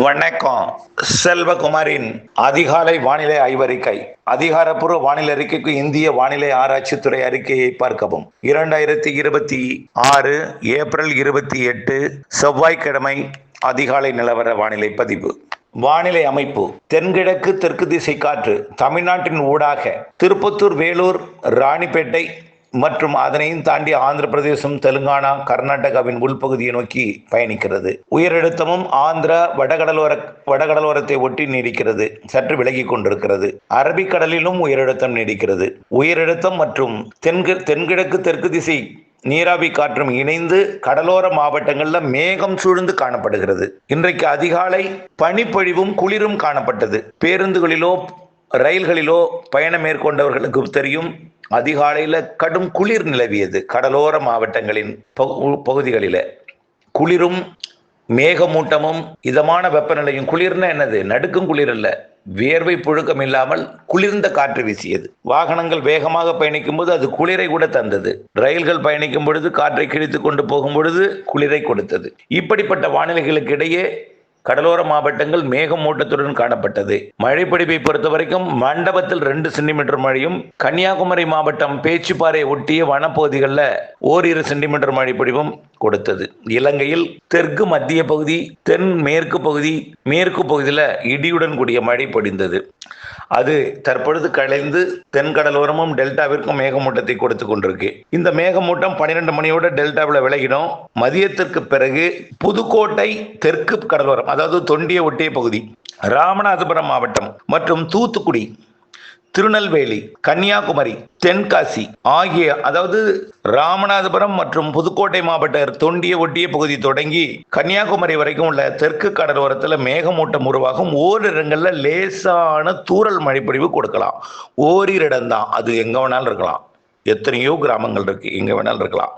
வணக்கம். செல்வகுமாரின் அதிகாலை வானிலை ஆய்வறிக்கை. அதிகாரப்பூர்வ வானிலை அறிக்கைக்கு இந்திய வானிலை ஆராய்ச்சித்துறை அறிக்கையை பார்க்கவும். 2026 ஏப்ரல் 28 செவ்வாய்க்கிழமை அதிகாலை நிலவர வானிலை பதிவு. வானிலை அமைப்பு. தென்கிழக்கு தெற்கு திசை காற்று தமிழ்நாட்டின் ஊடாக திருப்பத்தூர், வேலூர், ராணிப்பேட்டை மற்றும் அதனையும் தாண்டி ஆந்திர பிரதேசம், தெலுங்கானா, கர்நாடகாவின் உள்பகுதியை நோக்கி பயணிக்கிறது. உயரழுத்தமும் ஆந்திரா வடகடலோரத்தை ஒட்டி நீடிக்கிறது. சற்று விலகி கொண்டிருக்கிறது. அரபிக்கடலிலும் உயரழுத்தம் நீடிக்கிறது. உயரழுத்தம் மற்றும் தென்கிழக்கு தெற்கு திசை நீராவி காற்றும் இணைந்து கடலோர மாவட்டங்களில் மேகம் சூழ்ந்து காணப்படுகிறது. இன்றைக்கு அதிகாலை பனிப்பொழிவும் குளிரும் காணப்பட்டது. பேருந்துகளிலோ ரயில்களிலோ பயணம் மேற்கொண்டவர்களுக்கு தெரியும், அதிகாலையில் கடும் குளிர் நிலவியது. கடலோர மாவட்டங்களின் பகுதிகளில் குளிரும் மேகமூட்டமும் இதமான வெப்பநிலையும். குளிர்னா என்னது? நடுக்கும் குளிர் அல்ல, வேர்வை புழுக்கம் இல்லாமல் குளிர்ந்த காற்று வீசியது. வாகனங்கள் வேகமாக பயணிக்கும் போது அது குளிரை கூட தந்தது. ரயில்கள் பயணிக்கும் பொழுது காற்றை கிழித்து கொண்டு போகும் பொழுது குளிரை கொடுத்தது. இப்படிப்பட்ட வானிலைகளுக்கு இடையே கடலோர மாவட்டங்கள் மேகமூட்டத்துடன் காணப்பட்டது. மழைப்பொழிவை பொறுத்த வரைக்கும் மண்டபத்தில் 2 சென்டிமீட்டர் மழையும், கன்னியாகுமரி மாவட்டம் பேச்சுப்பாறை ஒட்டிய வனப்பகுதிகளில் ஓரிரு சென்டிமீட்டர் மழைப்பொழிவும் கொடுத்தது. இலங்கையில் தெற்கு மத்திய பகுதி, தென் மேற்கு பகுதி, மேற்கு பகுதியில் இடியுடன் கூடிய மழை பொழிந்தது. அது தற்பொழுது கலைந்து தென்கடலோரமும் டெல்டாவிற்கும் மேகமூட்டத்தை கொடுத்து கொண்டிருக்கு. இந்த மேகமூட்டம் 12 மணியோட டெல்டாவில் விலகிடும். மதியத்திற்கு பிறகு புதுக்கோட்டை தெற்கு கடலோரம், அதாவது தொண்டியை ஒட்டிய பகுதி, ராமநாதபுரம் மாவட்டம் மற்றும் தூத்துக்குடி, திருநெல்வேலி, கன்னியாகுமரி, தென்காசி ஆகிய, அதாவது ராமநாதபுரம் மற்றும் புதுக்கோட்டை மாவட்ட தொண்டியை ஒட்டிய பகுதி தொடங்கி கன்னியாகுமரி வரைக்கும் உள்ள தெற்கு கடலோரத்தில் மேகமூட்டம் உருவாகும். ஓரிடங்களில் லேசான தூறல் மழைப்பொழிவு கொடுக்கலாம். ஓரிரு இடம்தான், அது எங்க வேணாலும் இருக்கலாம். எத்தனையோ கிராமங்கள் இருக்கு, எங்க வேணாலும் இருக்கலாம்.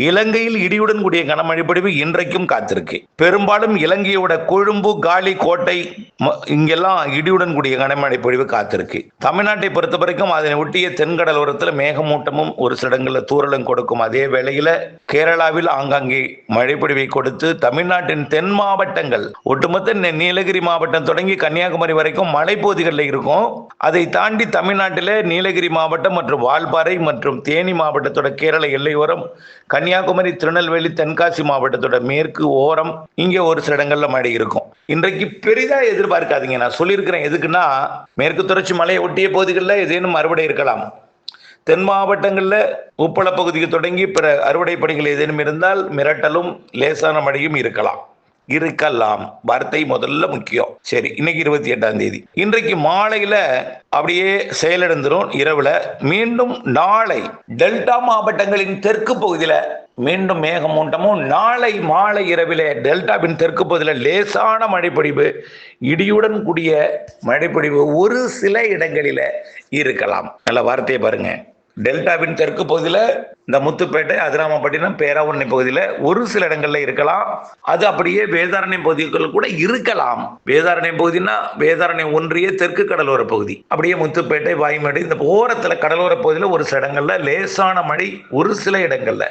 இலங்கையில் இடியுடன் கூடிய கனமழை பொழிவு இன்றைக்கும் காத்திருக்கு. பெரும்பாலும் இலங்கையோட கொழும்பு, காலி, கோட்டை இங்கெல்லாம் இடியுடன் கூடிய கனமழை பொழிவு காத்திருக்கு. தமிழ்நாட்டை பொறுத்த வரைக்கும் அதனை ஒட்டிய தென்கடலோரத்தில் மேகமூட்டமும் ஒரு சில இடங்களில் தூறலும் கொடுக்கும். அதே வேளையில கேரளாவில் ஆங்காங்கே மழை பொழிவை கொடுத்து தமிழ்நாட்டின் தென் மாவட்டங்கள், ஒட்டுமொத்த நீலகிரி மாவட்டம் தொடங்கி கன்னியாகுமரி வரைக்கும் மலைப்பகுதிகளில் இருக்கும். அதை தாண்டி தமிழ்நாட்டில் நீலகிரி மாவட்டம் மற்றும் வால்பாறை மற்றும் தேனி மாவட்டத்தோட கேரள எல்லையோரம், கன்னியாகுமரி, திருநெல்வேலி, தென்காசி மாவட்டத்தோட மேற்கு ஓரம் இங்கே ஒரு சில இடங்கள்ல மழை இருக்கும். இன்றைக்கு பெரிதா எதிர்பார்க்காதீங்க. நான் சொல்லியிருக்கிறேன் எதுக்குன்னா, மேற்கு தொடர்ச்சி மலையை ஒட்டிய பகுதிகளில் ஏதேனும் அறுவடை இருக்கலாம். தென் மாவட்டங்களில் உப்பள பகுதிக்கு தொடங்கி பிற அறுவடை பணிகள் ஏதேனும் இருந்தால் மிரட்டலும் லேசான மழையும் இருக்கலாம். வார்த்தை முதல்ல முக்கியம். சரி, இன்னைக்கு 28ஆம் தேதி. இன்றைக்கு மாலையில அப்படியே செயலிழந்துரும். இரவுல மீண்டும் நாளை டெல்டா மாவட்டங்களின் தெற்கு பகுதியில மீண்டும் மேகமூட்டமும், நாளை மாலை இரவிலே டெல்டாவின் தெற்கு பகுதியில் லேசான மழைப்பொழிவு, இடியுடன் கூடிய மழைப்பொழிவு ஒரு சில இடங்களில இருக்கலாம். நல்ல வார்த்தையை பாருங்க. டெல்டாவின் தெற்கு பகுதியில் இந்த முத்துப்பேட்டை, அதிராமப்பட்டினம், பேராவூரணி பகுதியில் ஒரு சில இடங்கள்ல இருக்கலாம். அது அப்படியே வேதாரண்யம் பகுதிகள் கூட இருக்கலாம். வேதாரண்யம் பகுதினா வேதாரண்யம் ஒன்றிய தெற்கு கடலோர பகுதி, அப்படியே முத்துப்பேட்டை, வாய்மேடு இந்த ஓரத்துல கடலோர பகுதியில் ஒரு சில இடங்கள்ல லேசான மழை, ஒரு சில இடங்கள்ல.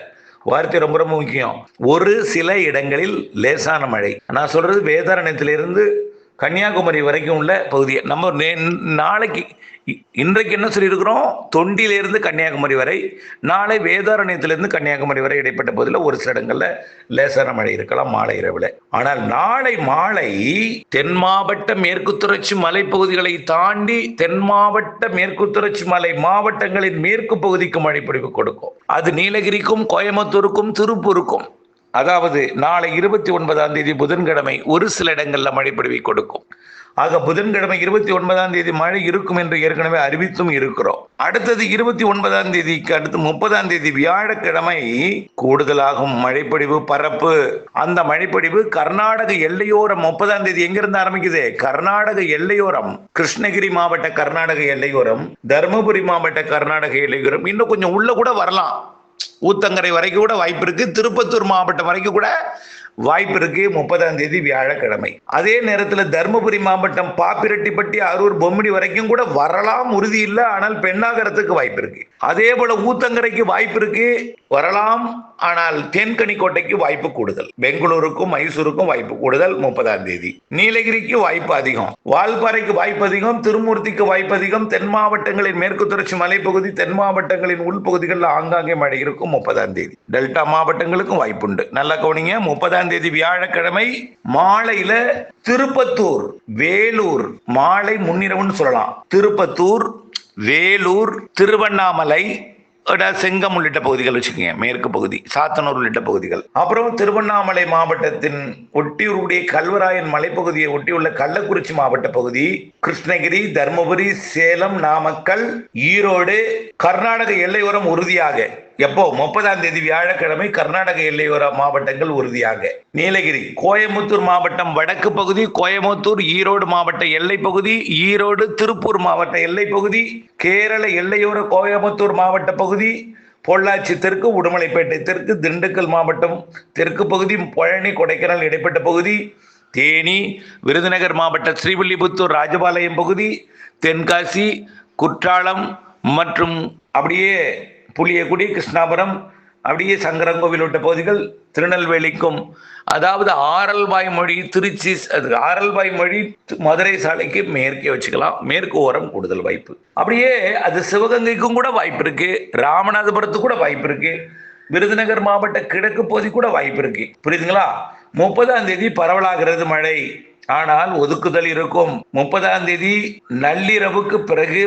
வார்த்தை ரொம்ப ரொம்ப முக்கியம். ஒரு சில இடங்களில் லேசான மழை. நான் சொல்றது வேதாரண்யத்திலிருந்து கன்னியாகுமரி வரைக்கும் உள்ள பகுதியை. நம்ம நாளைக்கு இன்றைக்கு என்ன சொல்லியிருக்கிறோம்? தொண்டியிலிருந்து கன்னியாகுமரி வரை, நாளை வேதாரண்யத்திலிருந்து கன்னியாகுமரி வரை இடைப்பட்ட பகுதியில் ஒரு சில இடங்கள்ல லேசான மழை இருக்கலாம் மாலை இரவுல. ஆனால் நாளை மாலை தென் மாவட்ட மேற்கு தொடர்ச்சி மலைப்பகுதிகளை தாண்டி தென் மாவட்ட மேற்கு தொடர்ச்சி மலை மாவட்டங்களின் மேற்கு பகுதிக்கு மழை பொழிவு கொடுக்கும். அது நீலகிரிக்கும், கோயம்புத்தூருக்கும், திருப்பூருக்கும். அதாவது நாளை 29ஆம் தேதி புதன்கிழமை ஒரு சில இடங்கள்ல மழை பொழிவை கொடுக்கும். ஆக புதன்கிழமை 29ஆம் தேதி மழை இருக்கும் என்று ஏற்கனவே அறிவித்தும் இருக்கிறோம். அடுத்தது 29ஆம் தேதிக்கு அடுத்து 30ஆம் தேதி வியாழக்கிழமை கூடுதலாகும் மழைப்பொழிவு பரப்பு. அந்த மழைப்பொழிவு கர்நாடக எல்லையோரம் 30ஆம் தேதி எங்கிருந்து ஆரம்பிக்குது? கர்நாடக எல்லையோரம், கிருஷ்ணகிரி மாவட்ட கர்நாடக எல்லையோரம், தருமபுரி மாவட்ட கர்நாடக எல்லையோரம், இன்னும் கொஞ்சம் உள்ள கூட வரலாம். ஊத்தங்கரை வரைக்கும் கூட வாய்ப்பு இருக்கு. திருப்பத்தூர் மாவட்டம் வரைக்கும் கூட வாய்ப்பு இருக்கு 30ஆம் தேதி வியாழக்கிழமை. அதே நேரத்தில் தருமபுரி மாவட்டம் பாப்பிரெட்டிப்பட்டி, அரூர், பொம்மிடி வரைக்கும் கூட வரலாம், உறுதி இல்லை, ஆனால் பெண்ணாகரத்துக்கு வாய்ப்பு இருக்கு. அதே போல ஊத்தங்கரைக்கு வாய்ப்பு இருக்கு, வரலாம், ஆனால் தேன்கனிக்கோட்டைக்கு வாய்ப்பு கூடுதல். பெங்களூருக்கும் மைசூருக்கும் வாய்ப்பு கூடுதல் 30ஆம் தேதி. நீலகிரிக்கு வாய்ப்பு அதிகம், வால்பாறைக்கு வாய்ப்பு அதிகம், திருமூர்த்திக்கு வாய்ப்பு அதிகம். தென் மாவட்டங்களின் மேற்கு தொடர்ச்சி மலைப்பகுதி, தென் மாவட்டங்களின் உள்பகுதிகளில் ஆங்காங்கே மழை இருக்கும் 30ஆம் தேதி. டெல்டா மாவட்டங்களுக்கும் வாய்ப்புண்டு. நல்லா கவனிங்க. 30ஆம் தேதி வியாழக்கிழமை மாலையில திருப்பத்தூர், வேலூர், மாலை முன்னிரவுன்னு சொல்லலாம். திருப்பத்தூர், வேலூர், திருவண்ணாமலை, செங்கம் உள்ளிட்ட பகுதிகள் வச்சுக்கோங்க, மேற்கு பகுதி, சாத்தனூர் உள்ளிட்ட பகுதிகள். அப்புறம் திருவண்ணாமலை மாவட்டத்தின் ஒட்டியுடைய கல்வராயன் மலைப்பகுதியை ஒட்டியுள்ள கள்ளக்குறிச்சி மாவட்ட பகுதி, கிருஷ்ணகிரி, தருமபுரி, சேலம், நாமக்கல், ஈரோடு, கர்நாடக எல்லையோரம் உறுதியாக. எப்போ? 30ஆம் தேதி வியாழக்கிழமை கர்நாடக எல்லையோர மாவட்டங்கள் உறுதியாக. நீலகிரி, கோயம்புத்தூர் மாவட்டம் வடக்கு பகுதி, கோயம்புத்தூர், ஈரோடு மாவட்ட எல்லை பகுதி, ஈரோடு, திருப்பூர் மாவட்ட எல்லை பகுதி, கேரள எல்லையோர கோயம்புத்தூர் மாவட்ட பகுதி, பொள்ளாச்சி தெற்கு, உடுமலைப்பேட்டை தெற்கு, திண்டுக்கல் மாவட்டம் தெற்கு பகுதி, பழனி, கொடைக்கானல் இடைப்பட்ட பகுதி, தேனி, விருதுநகர் மாவட்ட ஸ்ரீவில்லிபுத்தூர், ராஜபாளையம் பகுதி, தென்காசி, குற்றாலம் மற்றும் அப்படியே புளியகுடி, கிருஷ்ணாபுரம், அப்படியே சங்கரங்கோவில் உள்ளிட்ட பகுதிகள், திருநெல்வேலிக்கும், அதாவது ஆரல்வாய் மொழி திருச்சி, ஆரல்வாய் மொழி மதுரை சாலைக்கு மேற்கே வச்சுக்கலாம். மேற்கு ஓரம் கூடுதல் வாய்ப்பு. அப்படியே அது சிவகங்கைக்கும் கூட வாய்ப்பு இருக்கு, ராமநாதபுரத்துக்கு கூட வாய்ப்பு இருக்கு, விருதுநகர் மாவட்ட கிழக்கு பகுதி கூட வாய்ப்பு இருக்கு. புரியுதுங்களா? 30ஆம் தேதி பரவலாகிறது மழை, ஆனால் ஒதுக்குதல் இருக்கும். 30ஆம் தேதி நள்ளிரவுக்கு பிறகு,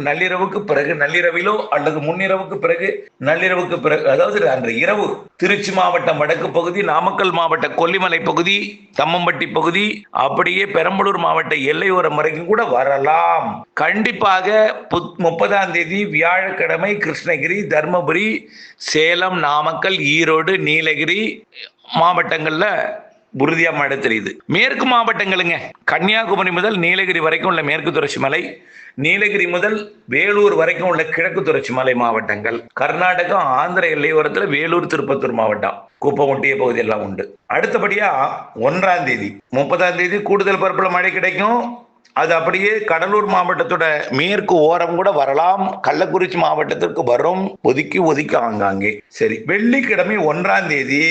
நள்ளிரவுக்கு பிறகு, நள்ளிரவிலோ அல்லது முன்னிரவுக்கு பிறகு, நள்ளிரவுக்கு பிறகு, அதாவது அன்று இரவு திருச்சி மாவட்டம் வடக்கு பகுதி, நாமக்கல் மாவட்ட கொல்லிமலை பகுதி, தம்மம்பட்டி பகுதி, அப்படியே பெரம்பலூர் மாவட்ட எல்லையோரம் வரைக்கும் கூட வரலாம். கண்டிப்பாக 30ஆம் தேதி வியாழக்கிழமை கிருஷ்ணகிரி, தர்மபுரி, சேலம், நாமக்கல், ஈரோடு, நீலகிரி மாவட்டங்கள்ல உறுதியா மழை தெரியுது. மேற்கு மாவட்டங்களுங்க, கன்னியாகுமரி முதல் நீலகிரி வரைக்கும் உள்ள மேற்கு தொடர்ச்சி மலை, நீலகிரி முதல் வேலூர் வரைக்கும் உள்ள கிழக்கு தொடர்ச்சி மலை மாவட்டங்கள், கர்நாடகா ஆந்திர எல்லையோரத்தில் வேலூர், திருப்பத்தூர் மாவட்டம், குப்பம் ஒட்டிய பகுதி எல்லாம் உண்டு. அடுத்தபடியா 1ஆம் தேதி 30ஆம் தேதி கூடுதல் பரப்புல மழை கிடைக்கும். அது அப்படியே கடலூர் மாவட்டத்தோட மேற்கு ஓரம் கூட வரலாம், கள்ளக்குறிச்சி மாவட்டத்திற்கு வரும், ஒதுக்கி ஒதுக்கி ஆங்காங்கே. சரி, வெள்ளிக்கிழமை 1ஆம் தேதி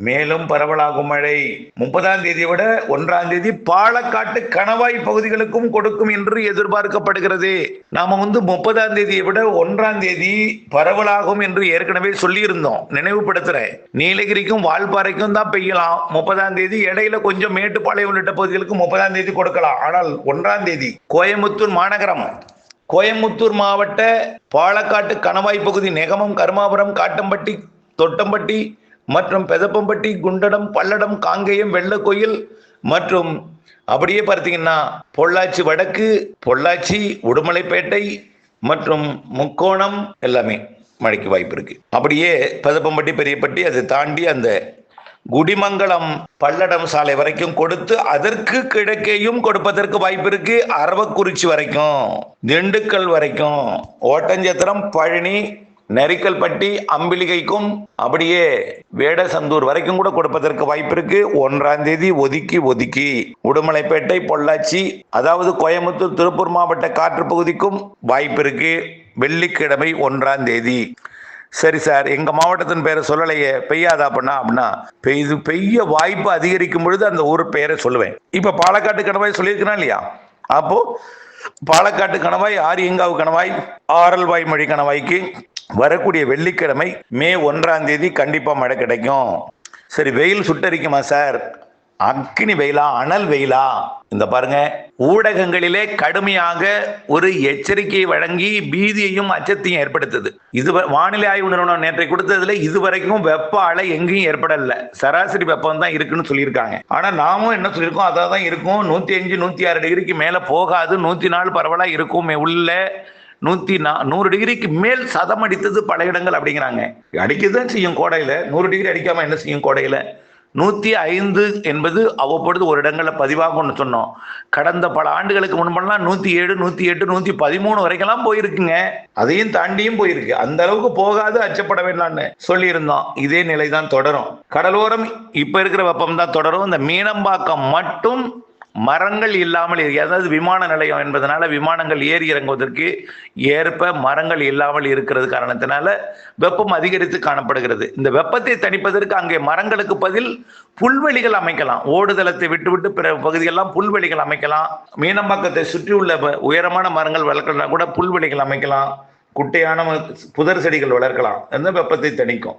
மேலும் பரவலாகும் மழை. 30ஆம் தேதியை விட 1ஆம் தேதி பாலக்காட்டு கணவாய் பகுதிகளுக்கும் கொடுக்கும் என்று எதிர்பார்க்கப்படுகிறது. நாம 30ஆம் தேதியை விட 1ஆம் தேதி பரவலாகும் என்று ஏற்கனவே சொல்லி இருந்தோம். நினைவுபடுத்துறேன். நீலகிரிக்கும் வால்பாறைக்கும் தான் பெய்யலாம் 30ஆம் தேதி. இடையில கொஞ்சம் மேட்டுப்பாளையம் உள்ளிட்ட பகுதிகளுக்கு 30ஆம் தேதி கொடுக்கலாம். ஆனால் 1ஆம் தேதி கோயம்புத்தூர் மாநகரம், கோயம்புத்தூர் மாவட்ட பாலக்காட்டு கணவாய் பகுதி, நெகமம், கருமாபுரம், காட்டம்பட்டி, தொட்டம்பட்டி மற்றும் பெதப்பம்பட்டி, குண்டடம், பல்லடம், காங்கேயம், வெள்ளக்கோயில் மற்றும் அப்படியே பார்த்தீங்கன்னா பொள்ளாச்சி வடக்கு, பொள்ளாச்சி, உடுமலைப்பேட்டை மற்றும் முக்கோணம் எல்லாமே மழைக்கு வாய்ப்பு இருக்கு. அப்படியே பெதப்பம்பட்டி, பெரியப்பட்டி, அதை தாண்டி அந்த குடிமங்கலம், பல்லடம் சாலை வரைக்கும் கொடுத்து அதற்கு கிழக்கேயும் கொடுப்பதற்கு வாய்ப்பு இருக்கு. அரவக்குறிச்சி வரைக்கும், திண்டுக்கல் வரைக்கும், ஓட்டஞ்சத்திரம், பழனி, நெரிக்கல்பட்டி, அம்பிலிகைக்கும் அப்படியே வேடசந்தூர் வரைக்கும் கூட கொடுப்பதற்கு வாய்ப்பு இருக்கு. 1ஆம் தேதி ஒதுக்கி ஒதுக்கி உடுமலைப்பேட்டை, பொள்ளாச்சி, அதாவது கோயம்புத்தூர், திருப்பூர் மாவட்ட காற்று பகுதிக்கும் வாய்ப்பு இருக்கு. வெள்ளிக்கிழமை 1ஆம் தேதி. சரி சார், எங்க மாவட்டத்தின் பேரை சொல்லலையே, பெய்யாதா அப்படின்னா பெய்ய வாய்ப்பு அதிகரிக்கும் பொழுது அந்த ஊர் பெயரை சொல்லுவேன். இப்ப பாலக்காட்டு கணவாய் சொல்லியிருக்கிறேன் இல்லையா? அப்போ பாலக்காட்டு கணவாய், ஆரியங்காவு கணவாய், ஆரல்வாய் மொழி கணவாய்க்கு வரக்கூடிய வெள்ளிக்கிழமை மே 1ஆம் தேதி கண்டிப்பா மழை கிடைக்கும். சரி, வெயில் சுட்டரிக்குமா சார்? அக்கினி வெயிலா, அனல் வெயிலா? இந்த பாருங்க, ஊடகங்களிலே கடுமையாக ஒரு எச்சரிக்கையை வழங்கி பீதியையும் அச்சத்தையும் ஏற்படுத்துது. இது வானிலை ஆய்வு நிறுவனம் நேற்றை கொடுத்ததுல இதுவரைக்கும் வெப்ப அலை எங்கேயும் ஏற்படல, சராசரி வெப்பம் தான் இருக்குன்னு சொல்லியிருக்காங்க. ஆனா நாமும் என்ன சொல்லியிருக்கோம், அதான் இருக்கும். 105, 106 டிகிரிக்கு மேல போகாது, 104 பரவலா இருக்கும். உள்ள 100 டிகிரிக்கு மேல் சதம் அடித்தது பல இடங்கள் அப்படிங்கிறாங்க. அடிக்கதான் செய்யும் கோடையில. 100 டிகிரி அடிக்காம என்ன செய்யும் கோடையில? 105 என்பது அவ்வப்பொழுது ஒரு இடங்களில் பதிவாக ஒன்று சொன்னோம். கடந்த பல ஆண்டுகளுக்கு முன்பெல்லாம் 107, 108, 113 வரைக்கெல்லாம் போயிருக்குங்க. அதையும் தாண்டியும் போயிருக்கு. அந்த அளவுக்கு போகாது, அச்சப்பட வேண்டாம்னு சொல்லியிருந்தோம். இதே நிலை தான் தொடரும். கடலோரம் இப்ப இருக்கிற வெப்பம் தான் தொடரும். இந்த மீனம்பாக்கம் மட்டும் மரங்கள் இல்லாமல், அதாவது விமான நிலையம் என்பதனால விமானங்கள் ஏறி இறங்குவதற்கு ஏற்ப மரங்கள் இல்லாமல் இருக்கிறது காரணத்தினால வெப்பம் அதிகரித்து காணப்படுகிறது. இந்த வெப்பத்தை தணிப்பதற்கு அங்கே மரங்களுக்கு பதில் புல்வெளிகள் அமைக்கலாம். ஓடுதளத்தை விட்டுவிட்டு பிற பகுதியெல்லாம் புல்வெளிகள் அமைக்கலாம். மீனம்பாக்கத்தை சுற்றியுள்ள உயரமான மரங்கள் வளர்க்கலாம், கூட புல்வெளிகள் அமைக்கலாம். குட்டையான புதர் செடிகள் வளர்க்கலாம். அந்த வெப்பத்தை தணிக்கும்.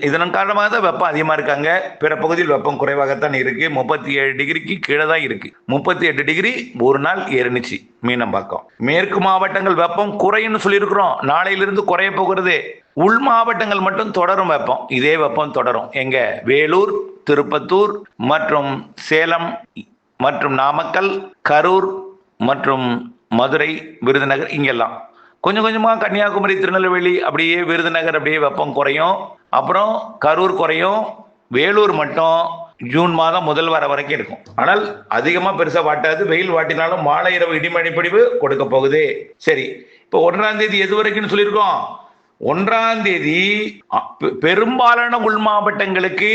இதன் காரணமாக தான் வெப்பம் அதிகமா இருக்காங்க. பிற பகுதியில் வெப்பம் குறைவாகத்தான் இருக்கு. 37 டிகிரிக்கு கீழே தான் இருக்கு. 38 டிகிரி ஒரு நாள் ஏறினுச்சு மீனம்பாக்கம். மேற்கு மாவட்டங்கள் வெப்பம் குறையும் சொல்லியிருக்கிறோம். நாளையிலிருந்து குறைய போகிறது. உள் மாவட்டங்கள் மட்டும் தொடரும் வெப்பம். இதே வெப்பம் தொடரும். எங்க? வேலூர், திருப்பத்தூர் மற்றும் சேலம் மற்றும் நாமக்கல், கரூர் மற்றும் மதுரை, விருதுநகர், இங்கெல்லாம் கொஞ்சம் கொஞ்சமாக கன்னியாகுமரி, திருநெல்வேலி, அப்படியே விருதுநகர் அப்படியே வெப்பம் குறையும். அப்புறம் கரூர் குறையும். வேலூர் மட்டும் ஜூன் மாதம் முதல் வாரம் வரைக்கும் இருக்கும். ஆனால் அதிகமாக பெருசாக வாட்டாது. வெயில் வாட்டினாலும் மாலை இரவு இடிமழை பொழிவு கொடுக்க போகுது. சரி, இப்போ 1ஆம் தேதி எது வரைக்கும் சொல்லியிருக்கோம்? 1ஆம் தேதி பெரும்பாலான உள் மாவட்டங்களுக்கு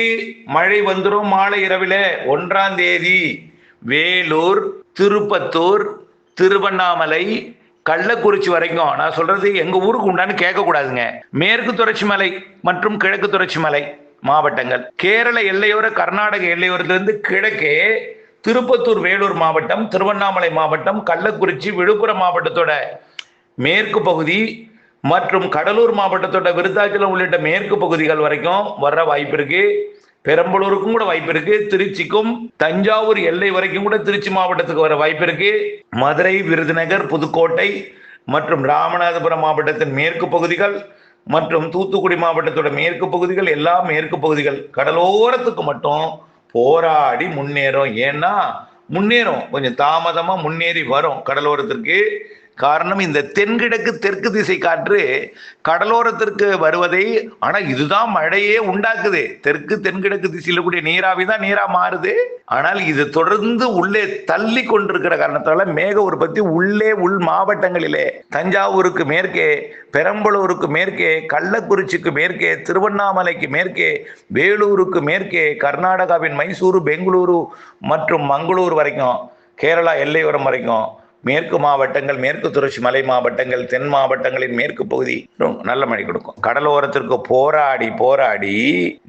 மழை வந்துடும். மாலை இரவில் 1ஆம் தேதி வேலூர், திருப்பத்தூர், திருவண்ணாமலை, கள்ளக்குறிச்சி வரைக்கும். நான் சொல்றது எங்க ஊருக்கு உண்டான்னு கேட்க கூடாதுங்க. மேற்கு தொடர்ச்சி மலை மற்றும் கிழக்கு தொடர்ச்சி மலை மாவட்டங்கள், கேரள எல்லையோர கர்நாடக எல்லையோரத்திலிருந்து கிழக்கே திருப்பத்தூர், வேலூர் மாவட்டம், திருவண்ணாமலை மாவட்டம், கள்ளக்குறிச்சி, விழுப்புரம் மாவட்டத்தோட மேற்கு பகுதி மற்றும் கடலூர் மாவட்டத்தோட விருத்தாச்சலம் உள்ளிட்ட மேற்கு பகுதிகள் வரைக்கும் வர்ற வாய்ப்பு இருக்கு. பெரம்பலூருக்கும் கூட வாய்ப்பு இருக்கு. திருச்சிக்கும் தஞ்சாவூர் எல்லை வரைக்கும் கூட திருச்சி மாவட்டத்துக்கு வர வாய்ப்பு இருக்கு. மதுரை, விருதுநகர், புதுக்கோட்டை மற்றும் ராமநாதபுரம் மாவட்டத்தின் மேற்கு பகுதிகள் மற்றும் தூத்துக்குடி மாவட்டத்தோட மேற்கு பகுதிகள், எல்லா மேற்கு பகுதிகள் கடலோரத்துக்கு மட்டும் போராடி முன்னேறும். ஏன்னா முன்னேறும், கொஞ்சம் தாமதமா முன்னேறி வரும் கடலோரத்திற்கு. காரணம், இந்த தென்கிழக்கு தெற்கு திசை காற்று கடலோரத்திற்கு வருவதை, ஆனா இதுதான் மழையே உண்டாக்குது. தெற்கு தென்கிழக்கு திசையில கூடிய நீராவி தான் நீரா மாறுது. ஆனால் இது தொடர்ந்து உள்ளே தள்ளி கொண்டிருக்கிற காரணத்தால மேக உற்பத்தி உள்ளே உள் மாவட்டங்களிலே, தஞ்சாவூருக்கு மேற்கே, பெரம்பலூருக்கு மேற்கே, கள்ளக்குறிச்சிக்கு மேற்கே, திருவண்ணாமலைக்கு மேற்கே, வேலூருக்கு மேற்கே, கர்நாடகாவின் மைசூரு, பெங்களூரு மற்றும் மங்களூர் வரைக்கும், கேரளா எல்லையோரம் வரைக்கும் மேற்கு மாவட்டங்கள், மேற்கு தொடர்ச்சி மலை மாவட்டங்கள், தென் மாவட்டங்களின் மேற்கு பகுதி நல்ல மழை கொடுக்கும். கடலோரத்திற்கு போராடி போராடி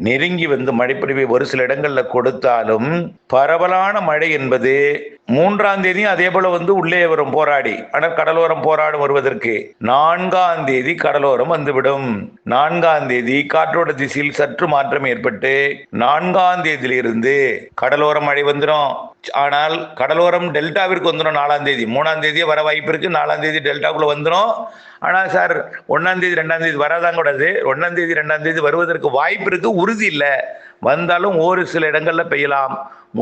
நெருங்கி வந்து மழைப்பொழிவை ஒரு சில இடங்கள்ல கொடுத்தாலும் பரவலான மழை என்பது 3ஆம் தேதியும் அதே போல வந்து உள்ளே வரும் போராடி. ஆனால் கடலோரம் போராடும் வருவதற்கு 4ஆம் தேதி கடலோரம் வந்துவிடும். 4ஆம் தேதி காற்றோட திசையில் சற்று மாற்றம் ஏற்பட்டு 4ஆம் தேதியிலிருந்து கடலோரம் மழை வந்துடும். ஆனால் கடலோரம் டெல்டாவிற்கு வந்துடும் 4ஆம் தேதி. 3ஆம் தேதியே வர வாய்ப்பு இருக்கு. 4ஆம் தேதி டெல்டாக்குள்ள வந்துடும். ஆனா சார் 1ஆம் தேதி 2ஆம் தேதி வராதான் கூடாது. 1ஆம் தேதி 2ஆம் தேதி வருவதற்கு வாய்ப்பு இருக்கு, உறுதி இல்லை. வந்தாலும் ஒரு சில இடங்கள்ல பெய்யலாம்.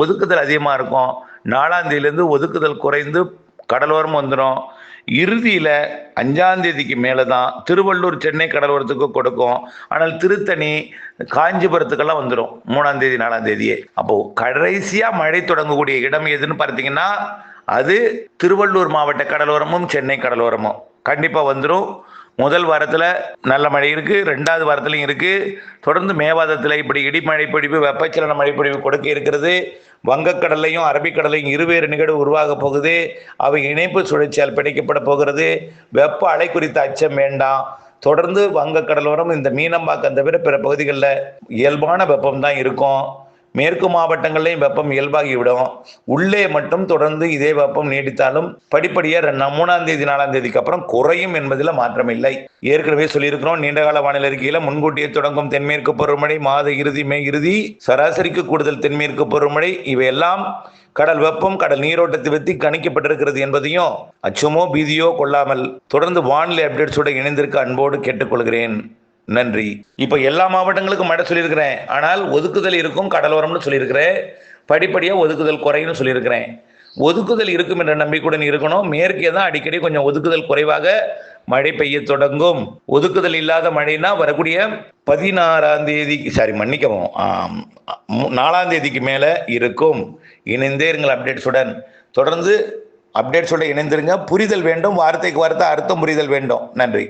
ஒதுக்குதல் அதிகமா இருக்கும். 4ஆம் தேதியிலிருந்து ஒதுக்குதல் குறைந்து கடலோரம் வந்துடும். இறுதியில 5ஆம் தேதிக்கு மேலதான் திருவள்ளூர், சென்னை கடலோரத்துக்கு கொடுக்கும். ஆனால் திருத்தணி, காஞ்சிபுரத்துக்கெல்லாம் வந்துடும் 3ஆம் தேதி 4ஆம் தேதியே. அப்போ கடைசியா மழை தொடங்கக்கூடிய இடம் எதுன்னு பார்த்தீங்கன்னா அது திருவள்ளூர் மாவட்ட கடலோரமும் சென்னை கடலோரமும் கண்டிப்பா வந்துடும். முதல் வாரத்துல நல்ல மழை இருக்கு, 2ஆவது வாரத்திலையும் இருக்கு. தொடர்ந்து மேவாதத்துல இப்படி இடிமழை பொழிவு, வெப்பச்சலன மழை பொழிவு கொடுக்க இருக்கிறது. வங்கக்கடலையும் அரபிக்கடலையும் இருவேறு நிகழ்வு உருவாக போகுது. அவை இணைப்பு சுழற்சியால் பிணைக்கப்பட போகிறது. வெப்ப அலை குறித்த அச்சம் வேண்டாம். தொடர்ந்து வங்கக்கடலோரம், இந்த மீனம்பாக்கம் தவிர பிற பகுதிகளில் இயல்பான வெப்பம் தான் இருக்கும். மேற்கு மாவட்டங்கள்லையும் வெப்பம் இயல்பாகிவிடும். உள்ளே மட்டும் தொடர்ந்து இதே வெப்பம் நீடித்தாலும் படிப்படியாக 3ஆம் தேதி 4ஆம் தேதிக்கு அப்புறம் குறையும் என்பதில் மாற்றம் இல்லை. ஏற்கனவே சொல்லியிருக்கிறோம், நீண்டகால வானிலை அறிக்கையில முன்கூட்டியே தொடங்கும் தென்மேற்கு பருவமழை, மாத இறுதி, மே இறுதி, சராசரிக்கு கூடுதல் தென்மேற்கு பருவமழை, இவையெல்லாம் கடல் வெப்பம், கடல் நீரோட்டத்தை பற்றி கணிக்கப்பட்டிருக்கிறது என்பதையும் அச்சமோ பீதியோ கொள்ளாமல் தொடர்ந்து வானிலை அப்டேட்ஸோட இணைந்திருக்க அன்போடு கேட்டுக்கொள்கிறேன். நன்றி. இப்ப எல்லா மாவட்டங்களுக்கும் மழை சொல்லியிருக்கிறேன். ஆனால் ஒதுக்குதல் இருக்கும் கடலோரம்னு சொல்லியிருக்கிறேன். படிப்படியா ஒதுக்குதல் குறையும் சொல்லியிருக்கிறேன். ஒதுக்குதல் இருக்கும் என்ற நம்பிக்கையுடன் இருக்கணும். மேற்கே தான் அடிக்கடி கொஞ்சம் ஒதுக்குதல் குறைவாக மழை பெய்ய தொடங்கும். ஒதுக்குதல் இல்லாத மழைனா வரக்கூடிய 16ஆம் தேதி, மன்னிக்கவும், 4ஆம் தேதிக்கு மேல இருக்கும். இணைந்தே இருங்கள் அப்டேட்ஸுடன். தொடர்ந்து அப்டேட்ஸோட இணைந்திருங்க. புரிதல் வேண்டும், வார்த்தைக்கு வார்த்தை அர்த்தம் புரிதல் வேண்டும். நன்றி.